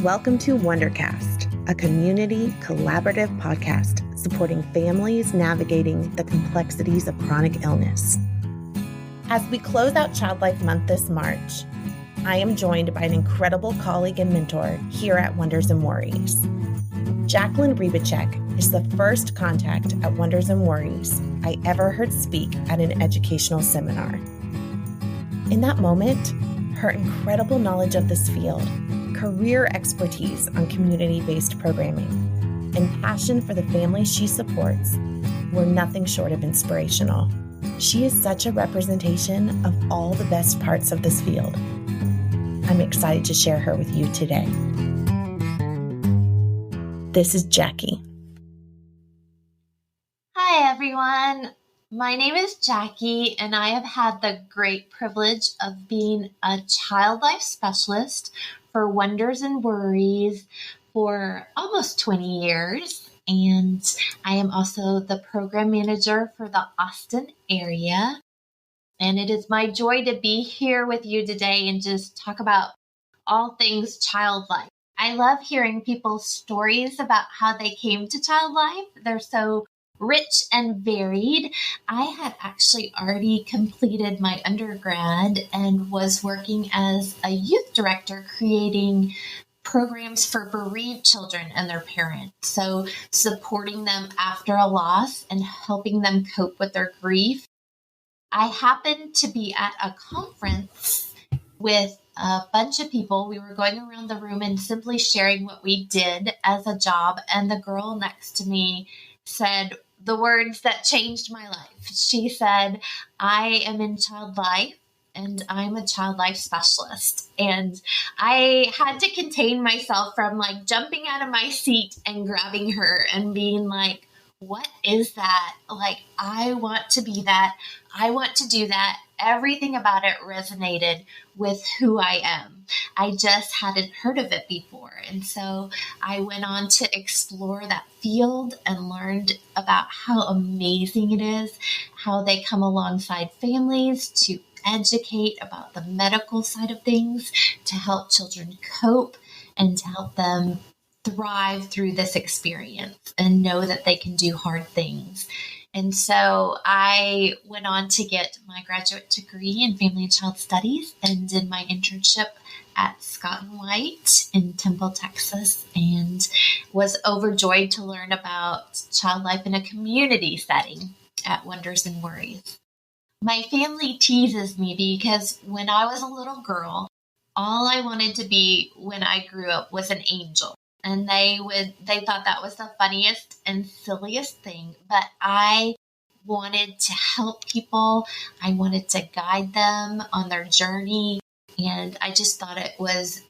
Welcome to Wondercast, a community collaborative podcast supporting families navigating the complexities of chronic illness. As we close out Child Life Month this March, I am joined by an incredible colleague and mentor here at Wonders and Worries. Jacquelyn Rebecek is the first contact at Wonders and Worries I ever heard speak at an educational seminar. In that moment, her incredible knowledge of this field, career expertise on community-based programming, and passion for the families she supports were nothing short of inspirational. She is such a representation of all the best parts of this field. I'm excited to share her with you today. This is Jackie. Hi, everyone. My name is Jackie, and I have had the great privilege of being a child life specialist for Wonders and Worries for almost 20 years. And I am also the program manager for the Austin area. And it is my joy to be here with you today and just talk about all things child life. I love hearing people's stories about how they came to child life. They're so rich and varied. I had actually already completed my undergrad and was working as a youth director creating programs for bereaved children and their parents. So supporting them after a loss and helping them cope with their grief. I happened to be at a conference with a bunch of people. We were going around the room and simply sharing what we did as a job. And the girl next to me said the words that changed my life. She said, "I am in child life and I'm a child life specialist." And I had to contain myself from jumping out of my seat and grabbing her and being like, what is that? I want to be that. I want to do that. Everything about it resonated with who I am. I just hadn't heard of it before. And so I went on to explore that field and learned about how amazing it is, how they come alongside families to educate about the medical side of things, to help children cope and to help them thrive through this experience and know that they can do hard things. And so I went on to get my graduate degree in family and child studies and did my internship at Scott & White in Temple, Texas, and was overjoyed to learn about child life in a community setting at Wonders and Worries. My family teases me because when I was a little girl, all I wanted to be when I grew up was an angel. And they thought that was the funniest and silliest thing. But I wanted to help people. I wanted to guide them on their journey. And I just thought it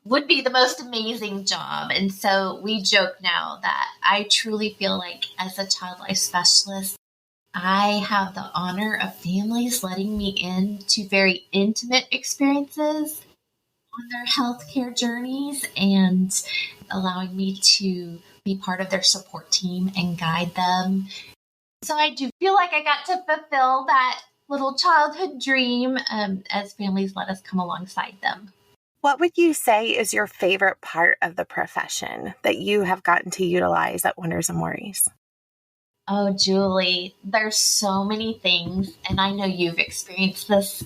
would be the most amazing job. And so we joke now that I truly feel like as a child life specialist, I have the honor of families letting me into very intimate experiences on their healthcare journeys and allowing me to be part of their support team and guide them. So I do feel like I got to fulfill that little childhood dream as families let us come alongside them. What would you say is your favorite part of the profession that you have gotten to utilize at Wonders and Worries? Oh, Julie, there's so many things, and I know you've experienced this.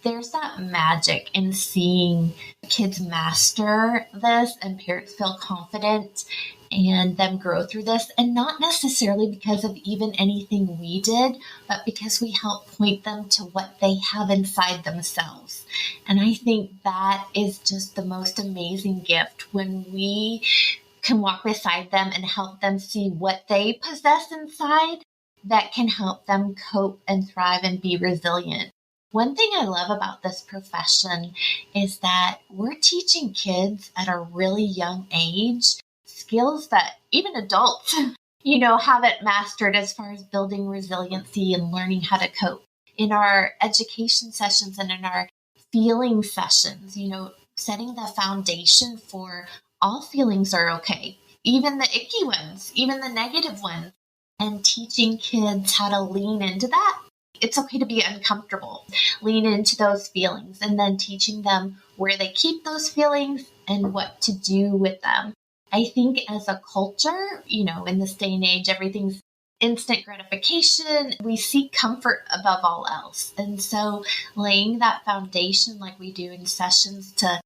There's that magic in seeing kids master this and parents feel confident and them grow through this, and not necessarily because of even anything we did, but because we help point them to what they have inside themselves. And I think that is just the most amazing gift when we can walk beside them and help them see what they possess inside that can help them cope and thrive and be resilient. One thing I love about this profession is that we're teaching kids at a really young age skills that even adults, haven't mastered as far as building resiliency and learning how to cope. In our education sessions and in our feeling sessions, setting the foundation for all feelings are okay, even the icky ones, even the negative ones, and teaching kids how to lean into that It's okay to be uncomfortable. Lean into those feelings and then teaching them where they keep those feelings and what to do with them. I think as a culture, in this day and age, everything's instant gratification. We seek comfort above all else. And so laying that foundation like we do in sessions to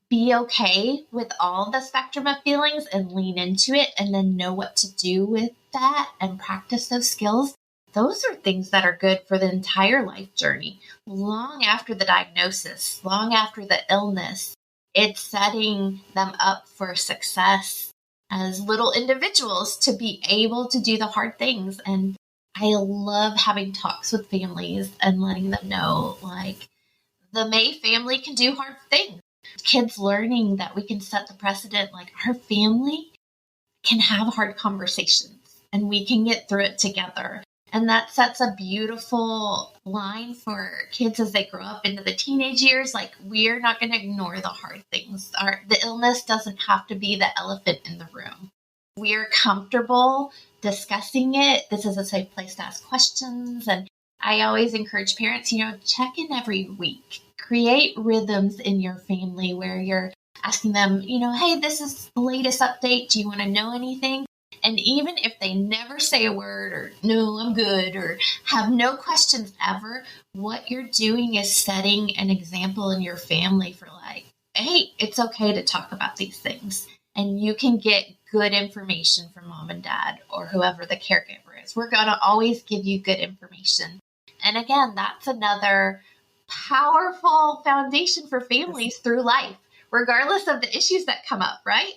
be okay with all the spectrum of feelings and lean into it and then know what to do with that and practice those skills. Those are things that are good for the entire life journey. Long after the diagnosis, long after the illness, it's setting them up for success as little individuals to be able to do the hard things. And I love having talks with families and letting them know, like, the May family can do hard things. Kids learning that we can set the precedent, like our family can have hard conversations and we can get through it together. And that sets a beautiful line for kids as they grow up into the teenage years. Like, we're not going to ignore the hard things. The illness doesn't have to be the elephant in the room. We're comfortable discussing it. This is a safe place to ask questions. And I always encourage parents, check in every week. Create rhythms in your family where you're asking them, hey, this is the latest update. Do you want to know anything? And even if they never say a word or no, I'm good, or have no questions ever, what you're doing is setting an example in your family for like, hey, it's okay to talk about these things. And you can get good information from mom and dad or whoever the caregiver is. We're going to always give you good information. And again, that's another powerful foundation for families through life, regardless of the issues that come up, right?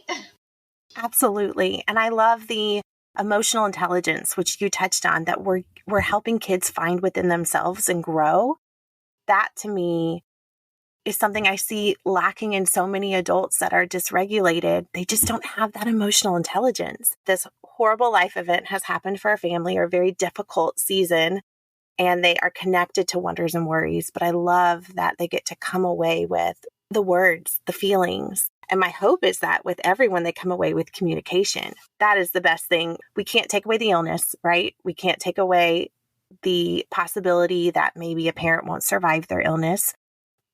Absolutely. And I love the emotional intelligence, which you touched on, that we're helping kids find within themselves and grow. That to me is something I see lacking in so many adults that are dysregulated. They just don't have that emotional intelligence. This horrible life event has happened for a family, or a very difficult season, and they are connected to wonders and worries. But I love that they get to come away with the words, the feelings. And my hope is that with everyone, they come away with communication. That is the best thing. We can't take away the illness, right? We can't take away the possibility that maybe a parent won't survive their illness.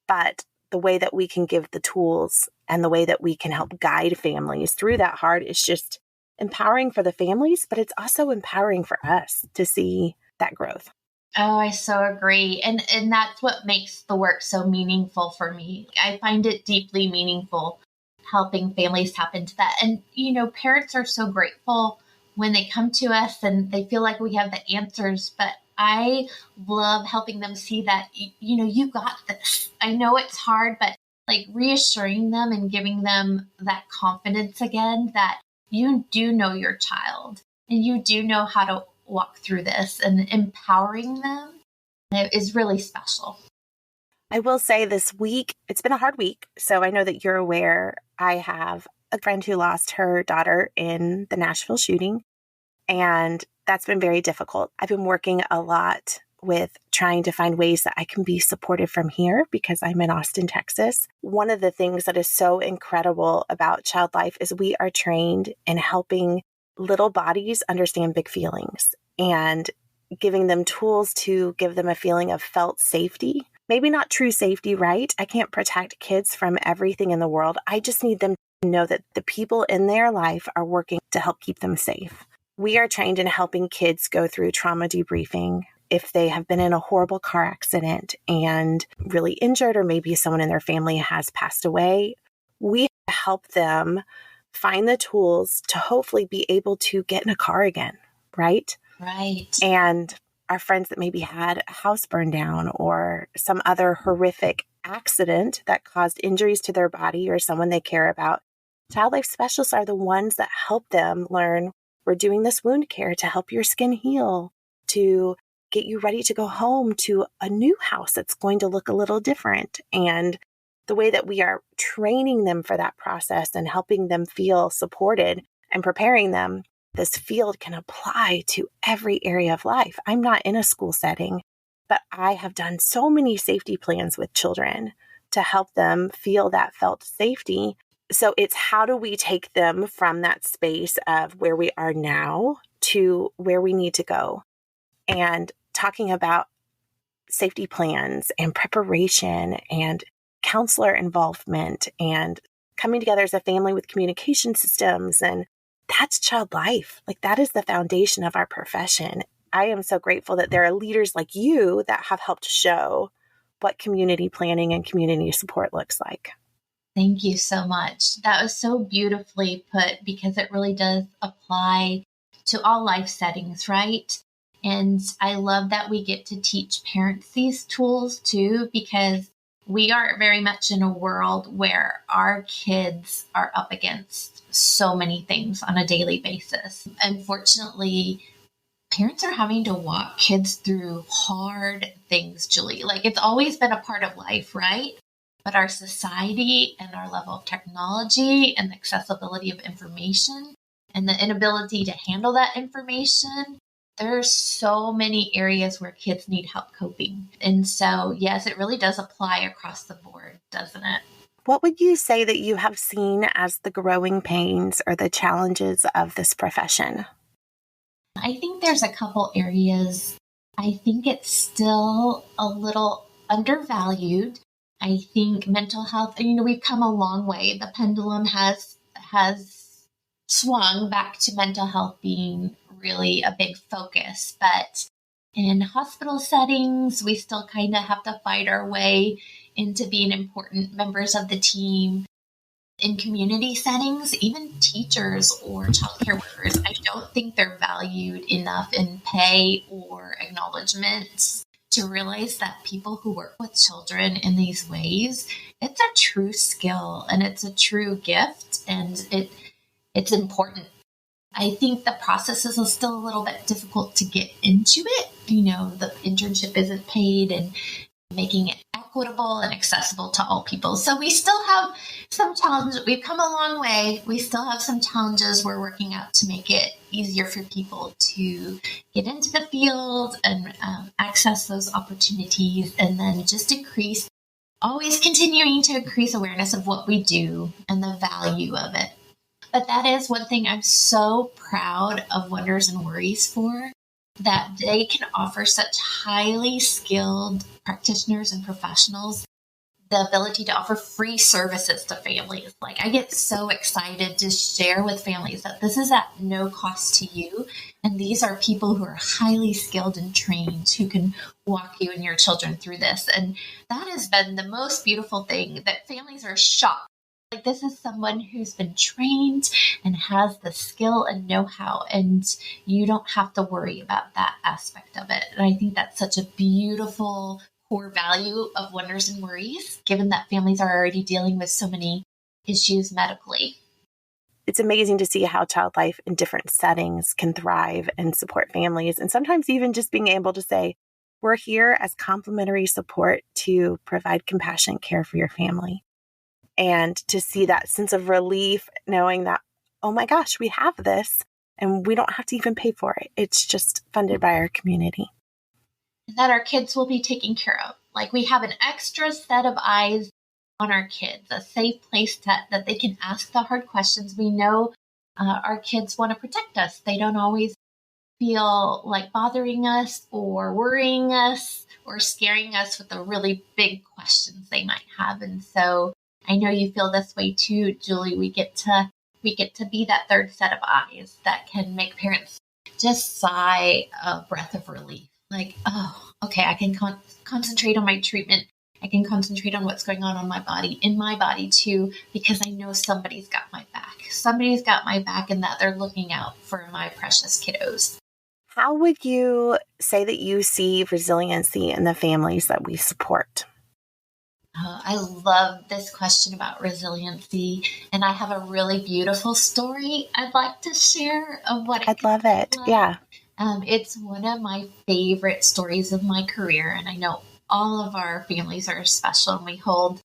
But the way that we can give the tools and the way that we can help guide families through that hard is just empowering for the families, but it's also empowering for us to see that growth. Oh, I so agree. And that's what makes the work so meaningful for me. I find it deeply meaningful helping families tap into that. And, parents are so grateful when they come to us and they feel like we have the answers. But I love helping them see that, you got this. I know it's hard, but like reassuring them and giving them that confidence again that you do know your child and you do know how to walk through this, and empowering them is really special. I will say this week, it's been a hard week. So I know that you're aware, I have a friend who lost her daughter in the Nashville shooting, and that's been very difficult. I've been working a lot with trying to find ways that I can be supportive from here because I'm in Austin, Texas. One of the things that is so incredible about Child Life is we are trained in helping little bodies understand big feelings and giving them tools to give them a feeling of felt safety. Maybe not true safety, right? I can't protect kids from everything in the world. I just need them to know that the people in their life are working to help keep them safe. We are trained in helping kids go through trauma debriefing if they have been in a horrible car accident and really injured, or maybe someone in their family has passed away. We help them find the tools to hopefully be able to get in a car again, right? Right. And our friends that maybe had a house burned down or some other horrific accident that caused injuries to their body or someone they care about, Child Life specialists are the ones that help them learn, we're doing this wound care to help your skin heal, to get you ready to go home to a new house that's going to look a little different. And the way that we are training them for that process and helping them feel supported and preparing them, this field can apply to every area of life. I'm not in a school setting, but I have done so many safety plans with children to help them feel that felt safety. So it's how do we take them from that space of where we are now to where we need to go? And talking about safety plans and preparation and counselor involvement and coming together as a family with communication systems. And that's child life. Like, that is the foundation of our profession. I am so grateful that there are leaders like you that have helped show what community planning and community support looks like. Thank you so much. That was so beautifully put, because it really does apply to all life settings, right? And I love that we get to teach parents these tools too, because we are very much in a world where our kids are up against so many things on a daily basis. Unfortunately, parents are having to walk kids through hard things, Julie. Like, it's always been a part of life, right? But our society and our level of technology and the accessibility of information and the inability to handle that information, there's so many areas where kids need help coping. And so, yes, it really does apply across the board, doesn't it? What would you say that you have seen as the growing pains or the challenges of this profession? I think there's a couple areas. I think it's still a little undervalued. I think mental health, we've come a long way. The pendulum has swung back to mental health being really a big focus. But in hospital settings, we still kind of have to fight our way into being important members of the team. In community settings, even teachers or childcare workers, I don't think they're valued enough in pay or acknowledgement to realize that people who work with children in these ways, it's a true skill and it's a true gift, and it's important. I think the process is still a little bit difficult to get into it. The internship isn't paid, and making it equitable and accessible to all people. So we still have some challenges. We've come a long way. We still have some challenges we're working out to make it easier for people to get into the field and access those opportunities, and then just always continuing to increase awareness of what we do and the value of it. But that is one thing I'm so proud of Wonders and Worries for, that they can offer such highly skilled practitioners and professionals the ability to offer free services to families. Like, I get so excited to share with families that this is at no cost to you. And these are people who are highly skilled and trained who can walk you and your children through this. And that has been the most beautiful thing, that families are shocked. Like, this is someone who's been trained and has the skill and know-how, and you don't have to worry about that aspect of it. And I think that's such a beautiful core value of Wonders and Worries, given that families are already dealing with so many issues medically. It's amazing to see how child life in different settings can thrive and support families. And sometimes even just being able to say, we're here as complementary support to provide compassionate care for your family. And to see that sense of relief, knowing that, oh my gosh, we have this and we don't have to even pay for it. It's just funded by our community. That our kids will be taken care of. Like, we have an extra set of eyes on our kids, a safe place that they can ask the hard questions. We know our kids want to protect us. They don't always feel like bothering us or worrying us or scaring us with the really big questions they might have. And so I know you feel this way too, Julie. We get to be that third set of eyes that can make parents just sigh a breath of relief. Like, oh, okay, I can concentrate on my treatment. I can concentrate on what's going on in my body too, because I know somebody's got my back. Somebody's got my back, and that they're looking out for my precious kiddos. How would you say that you see resiliency in the families that we support? I love this question about resiliency, and I have a really beautiful story I'd like to share of what I'd love it. Like. Yeah. It's one of my favorite stories of my career, and I know all of our families are special, and we hold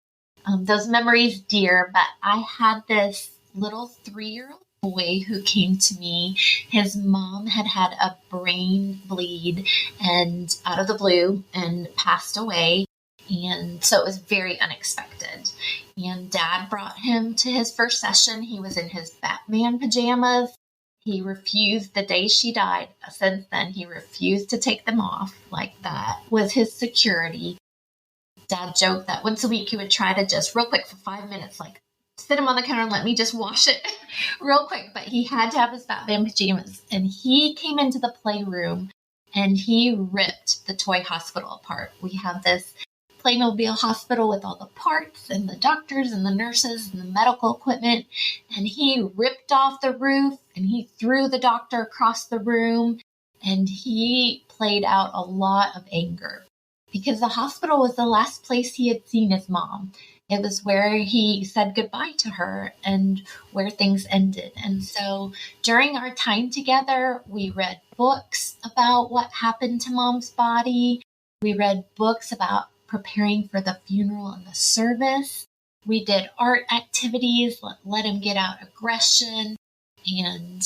those memories dear. But I had this little 3-year-old boy who came to me. His mom had a brain bleed and out of the blue and passed away. And so it was very unexpected. And Dad brought him to his first session. He was in his Batman pajamas. He refused the day she died. Since then, he refused to take them off. Like, that was his security. Dad joked that once a week he would try to just real quick for 5 minutes, like sit him on the counter and let me just wash it real quick. But he had to have his Batman pajamas. And he came into the playroom and he ripped the toy hospital apart. We have this Playmobil hospital with all the parts and the doctors and the nurses and the medical equipment. And he ripped off the roof and he threw the doctor across the room. And he played out a lot of anger because the hospital was the last place he had seen his mom. It was where he said goodbye to her and where things ended. And so during our time together, we read books about what happened to Mom's body. We read books about preparing for the funeral and the service. We did art activities, let him get out aggression and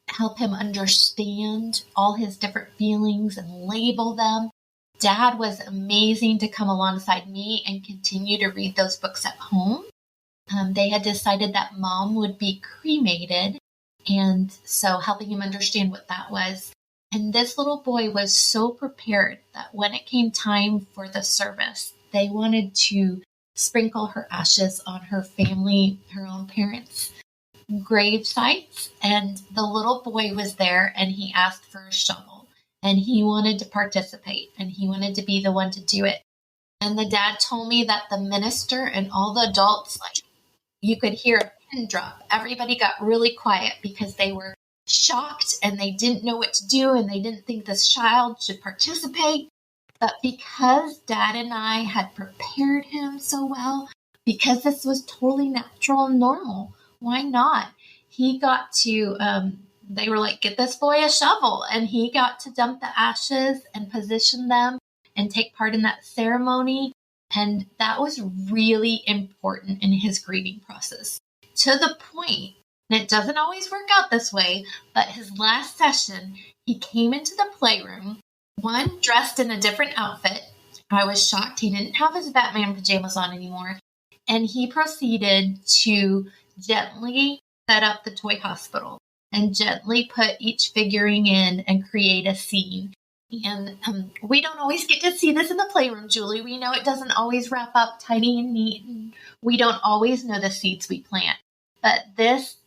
help him understand all his different feelings and label them. Dad was amazing to come alongside me and continue to read those books at home. They had decided that Mom would be cremated, and so helping him understand what that was. And this little boy was so prepared that when it came time for the service, they wanted to sprinkle her ashes on her family, her own parents' grave sites. And the little boy was there and he asked for a shovel. And he wanted to participate and he wanted to be the one to do it. And the dad told me that the minister and all the adults, like, you could hear a pin drop. Everybody got really quiet because they were shocked and they didn't know what to do and they didn't think this child should participate. But because Dad and I had prepared him so well, because this was totally natural and normal, why not? He got to, they were like, get this boy a shovel. And he got to dump the ashes and position them and take part in that ceremony. And that was really important in his grieving process, to the point, and it doesn't always work out this way, but his last session, he came into the playroom, one dressed in a different outfit. I was shocked. He didn't have his Batman pajamas on anymore. And he proceeded to gently set up the toy hospital and gently put each figurine in and create a scene. And we don't always get to see this in the playroom, Julie. We know it doesn't always wrap up tidy and neat, and we don't always know the seeds we plant. But this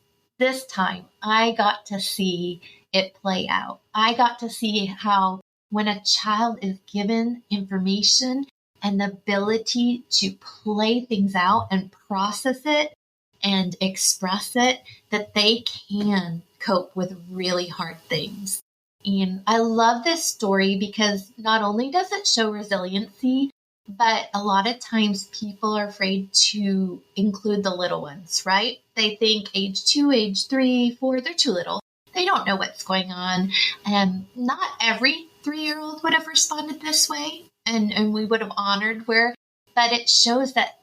time, I got to see it play out. I got to see how when a child is given information and the ability to play things out and process it and express it, that they can cope with really hard things. And I love this story because not only does it show resiliency, but a lot of times people are afraid to include the little ones, right? They think age 2, age 3, 4, they're too little. They don't know what's going on. And not every 3-year-old would have responded this way. And we would have honored but it shows that,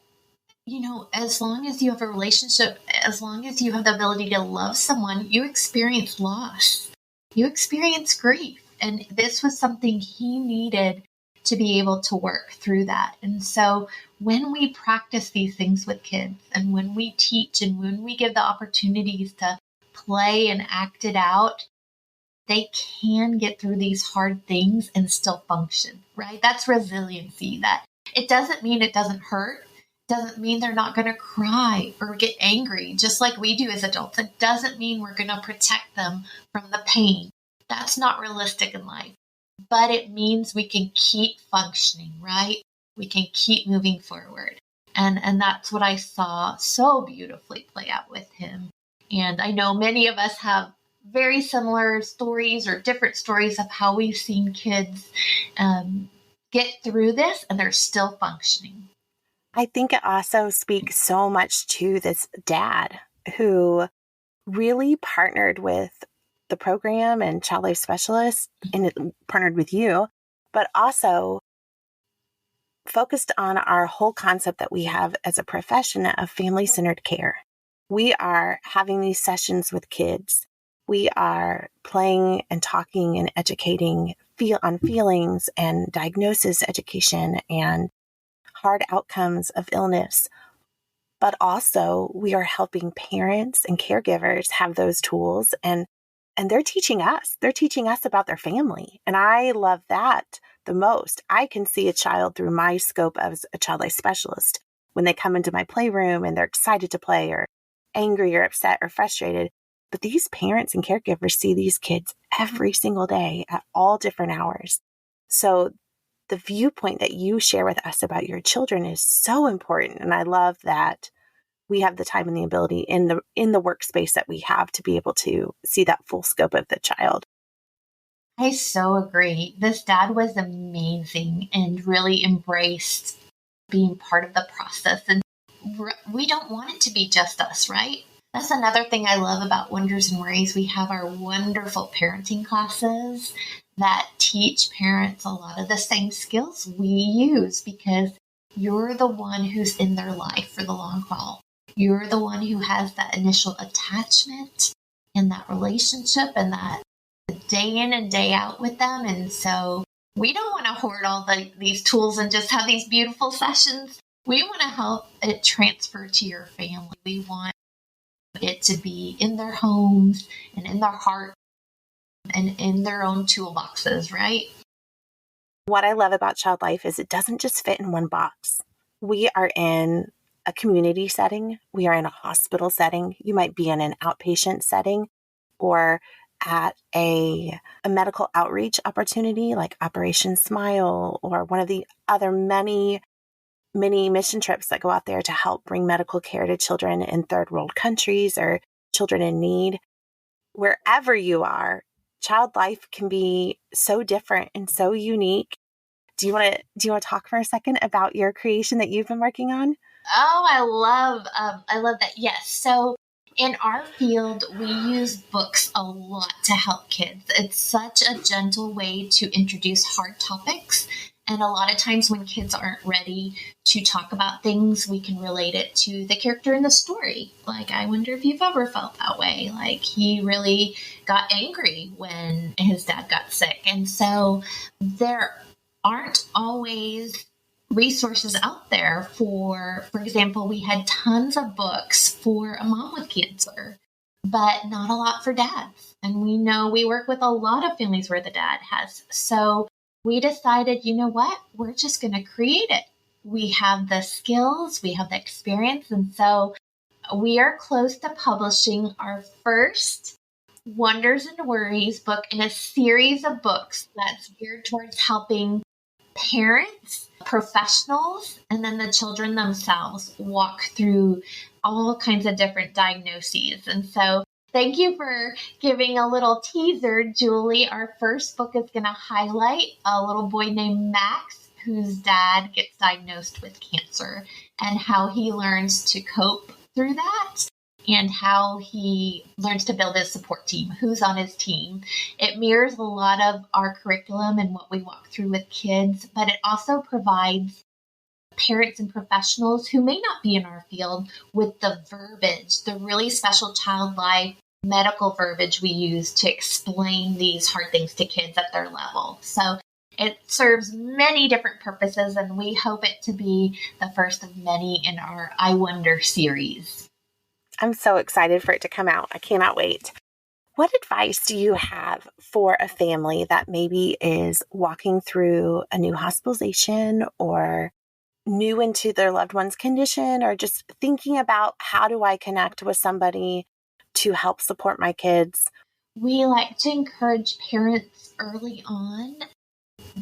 you know, as long as you have a relationship, as long as you have the ability to love someone, you experience loss. You experience grief. And this was something he needed to be able to work through that. And so when we practice these things with kids and when we teach and when we give the opportunities to play and act it out, they can get through these hard things and still function, right? That's resiliency. That it doesn't mean it doesn't hurt. Doesn't mean they're not going to cry or get angry, just like we do as adults. It doesn't mean we're going to protect them from the pain. That's not realistic in life. But it means we can keep functioning, right? We can keep moving forward. And that's what I saw so beautifully play out with him. And I know many of us have very similar stories or different stories of how we've seen kids get through this and they're still functioning. I think it also speaks so much to this dad who really partnered with the program and child life specialist and it partnered with you, but also focused on our whole concept that we have as a profession of family-centered care. We are having these sessions with kids. We are playing and talking and educating on feelings and diagnosis education and hard outcomes of illness. But also we are helping parents and caregivers have those tools and And they're teaching us. They're teaching us about their family. And I love that the most. I can see a child through my scope as a child life specialist when they come into my playroom and they're excited to play or angry or upset or frustrated. But these parents and caregivers see these kids every single day at all different hours. So the viewpoint that you share with us about your children is so important. And I love that we have the time and the ability in the workspace that we have to be able to see that full scope of the child. I so agree. This dad was amazing and really embraced being part of the process. And we don't want it to be just us, right? That's another thing I love about Wonders and Worries. We have our wonderful parenting classes that teach parents a lot of the same skills we use, because you're the one who's in their life for the long haul. You're the one who has that initial attachment and that relationship and that day in and day out with them. And so we don't want to hoard all these tools and just have these beautiful sessions. We want to help it transfer to your family. We want it to be in their homes and in their heart and in their own toolboxes, right? What I love about Child Life is it doesn't just fit in one box. We are in a community setting. We are in a hospital setting. You might be in an outpatient setting or at a medical outreach opportunity like Operation Smile or one of the other many mission trips that go out there to help bring medical care to children in third world countries or children in need. Wherever you are, Child Life can be so different and so unique. Do you want to talk for a second about your creation that you've been working on? Oh, I love that. Yes. So in our field, we use books a lot to help kids. It's such a gentle way to introduce hard topics. And a lot of times when kids aren't ready to talk about things, we can relate it to the character in the story. Like, I wonder if you've ever felt that way. Like, he really got angry when his dad got sick. And so there aren't always resources out there for example, we had tons of books for a mom with cancer, but not a lot for dads. And we know we work with a lot of families where the dad has. So we decided, you know what? We're just going to create it. We have the skills, we have the experience. And so we are close to publishing our first Wonders and Worries book in a series of books that's geared towards helping parents, professionals, and then the children themselves walk through all kinds of different diagnoses. And so thank you for giving a little teaser, Julie. Our first book is going to highlight a little boy named Max, whose dad gets diagnosed with cancer, and how he learns to cope through that and how he learns to build his support team, who's on his team. It mirrors a lot of our curriculum and what we walk through with kids, but it also provides parents and professionals who may not be in our field with the verbiage, the really special child life medical verbiage we use to explain these hard things to kids at their level. So it serves many different purposes, and we hope it to be the first of many in our I Wonder series. I'm so excited for it to come out. I cannot wait. What advice do you have for a family that maybe is walking through a new hospitalization or new into their loved one's condition, or just thinking about how do I connect with somebody to help support my kids? We like to encourage parents early on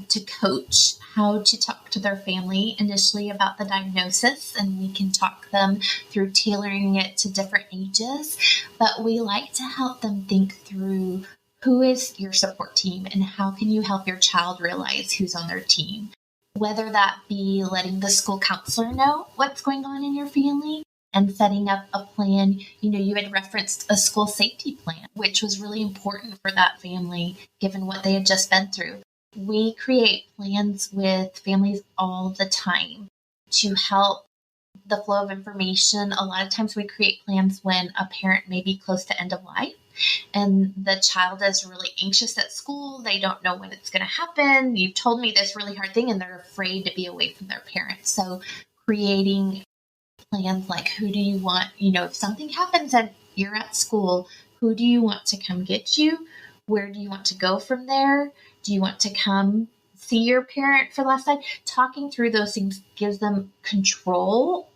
to coach how to talk to their family initially about the diagnosis, and we can talk them through tailoring it to different ages. But we like to help them think through who is your support team and how can you help your child realize who's on their team. Whether that be letting the school counselor know what's going on in your family and setting up a plan. You had referenced a school safety plan, which was really important for that family given what they had just been through. We create plans with families all the time to help the flow of information. A lot of times we create plans when a parent may be close to end of life and the child is really anxious at school. They don't know when it's going to happen. You've told me this really hard thing and they're afraid to be away from their parents. So creating plans like, who do you want, if something happens and you're at school, Who do you want to come get you? Where do you want to go from there? Do you want to come see your parent for the last time? Talking through those things gives them control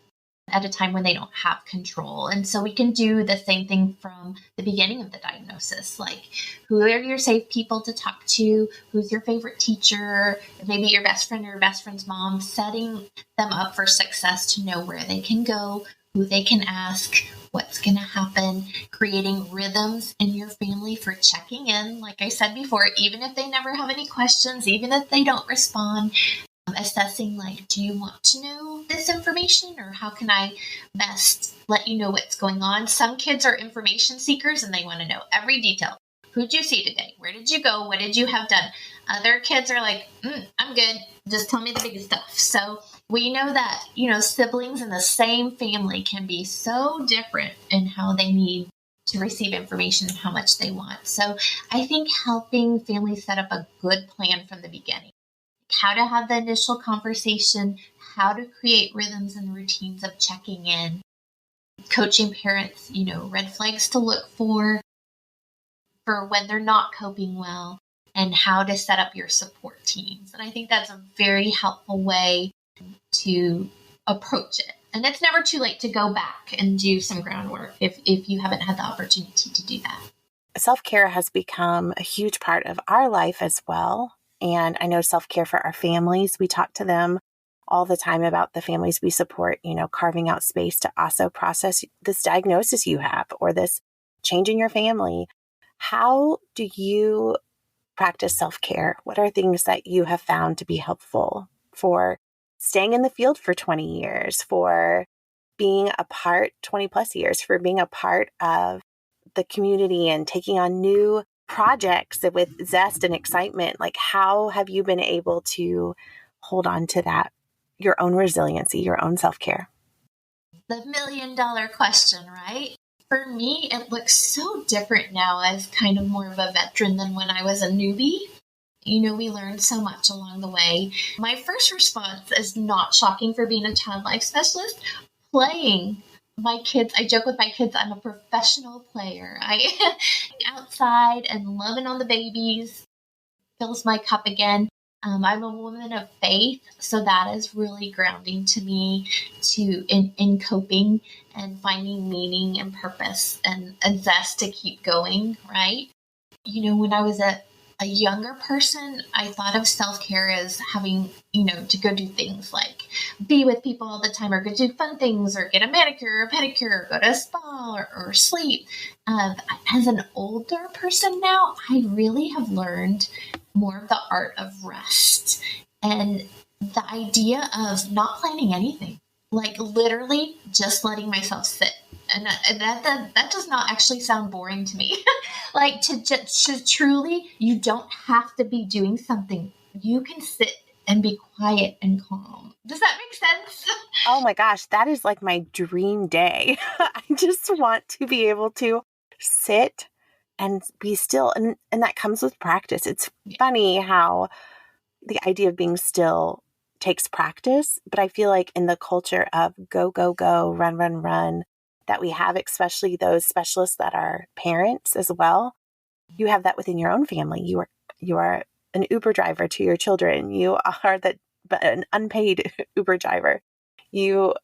at a time when they don't have control. And so we can do the same thing from the beginning of the diagnosis, like who are your safe people to talk to, who's your favorite teacher, maybe your best friend or your best friend's mom, setting them up for success to know where they can go, who they can ask, what's going to happen, creating rhythms in your family for checking in. Like I said before, even if they never have any questions, even if they don't respond, assessing like, do you want to know this information, or how can I best let you know what's going on? Some kids are information seekers and they want to know every detail. Who'd you see today? Where did you go? What did you have done? Other kids are like, I'm good. Just tell me the biggest stuff. So we know that, siblings in the same family can be so different in how they need to receive information and how much they want. So I think helping families set up a good plan from the beginning, how to have the initial conversation, how to create rhythms and routines of checking in, coaching parents, red flags to look for when they're not coping well, and how to set up your support teams. And I think that's a very helpful way to approach it. And it's never too late to go back and do some groundwork if you haven't had the opportunity to do that. Self-care has become a huge part of our life as well. And I know self-care for our families, we talk to them all the time about the families we support, carving out space to also process this diagnosis you have or this change in your family. How do you practice self-care? What are things that you have found to be helpful for staying in the field for 20 years, for being a part, 20 plus years, for being a part of the community and taking on new projects with zest and excitement? Like, how have you been able to hold on to that, your own resiliency, your own self-care? The $1,000,000 question, right? For me, it looks so different now as kind of more of a veteran than when I was a newbie. We learned so much along the way. My first response is not shocking for being a child life specialist. Playing. My kids, I joke with my kids, I'm a professional player. I outside and loving on the babies fills my cup again. I'm a woman of faith, so that is really grounding to me in coping and finding meaning and purpose and zest to keep going, right? When I was a younger person, I thought of self-care as having, to go do things like be with people all the time, or go do fun things, or get a manicure or pedicure, or go to a spa, or sleep. As an older person now, I really have learned more of the art of rest and the idea of not planning anything, like literally just letting myself sit. And that does not actually sound boring to me. Like to truly, you don't have to be doing something. You can sit and be quiet and calm. Does that make sense? Oh my gosh, that is like my dream day. I just want to be able to sit and be still. And that comes with practice. It's funny how the idea of being still takes practice, but I feel like in the culture of go, go, go, run, run, run, that we have, especially those specialists that are parents as well, you have that within your own family. You are an Uber driver to your children. You are an unpaid Uber driver. You're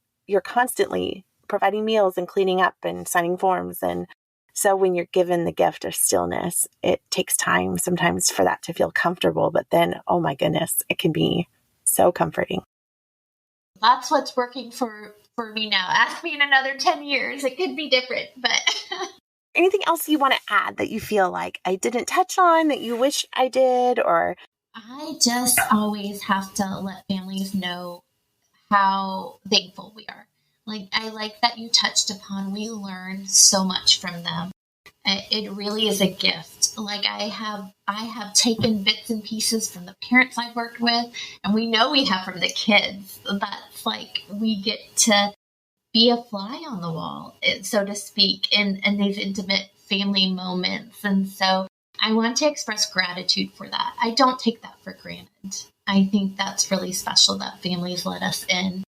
constantly providing meals and cleaning up and signing forms. And so when you're given the gift of stillness, it takes time sometimes for that to feel comfortable. But then, oh my goodness, it can be so comforting. That's what's working for me now. Ask me in another 10 years. It could be different, but... Anything else you want to add that you feel like I didn't touch on that you wish I did? Or I just always have to let families know how thankful we are. Like, I like that you touched upon, we learn so much from them. It really is a gift. Like I have taken bits and pieces from the parents I've worked with, and we know we have from the kids. That's like, we get to be a fly on the wall, so to speak, in these intimate family moments. And so I want to express gratitude for that. I don't take that for granted. I think that's really special that families let us in.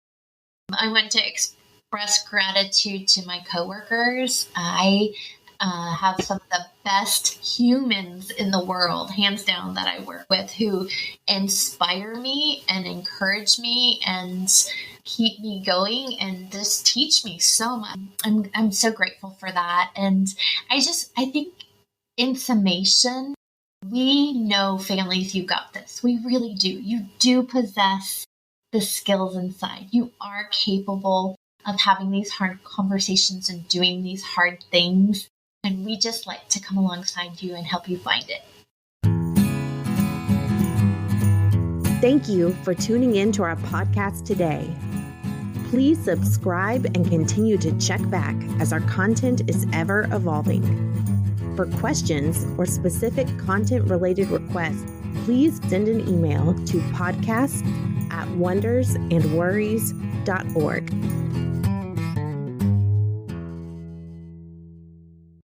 I want to express gratitude to my coworkers. I have some of the best humans in the world, hands down, that I work with, who inspire me and encourage me and keep me going and just teach me so much. I'm so grateful for that. And I think in summation, we know, families, you got this. We really do. You do possess the skills inside. You are capable of having these hard conversations and doing these hard things. And we just like to come alongside you and help you find it. Thank you for tuning in to our podcast today. Please subscribe and continue to check back as our content is ever evolving. For questions or specific content-related requests, please send an email to podcast@wondersandworries.org.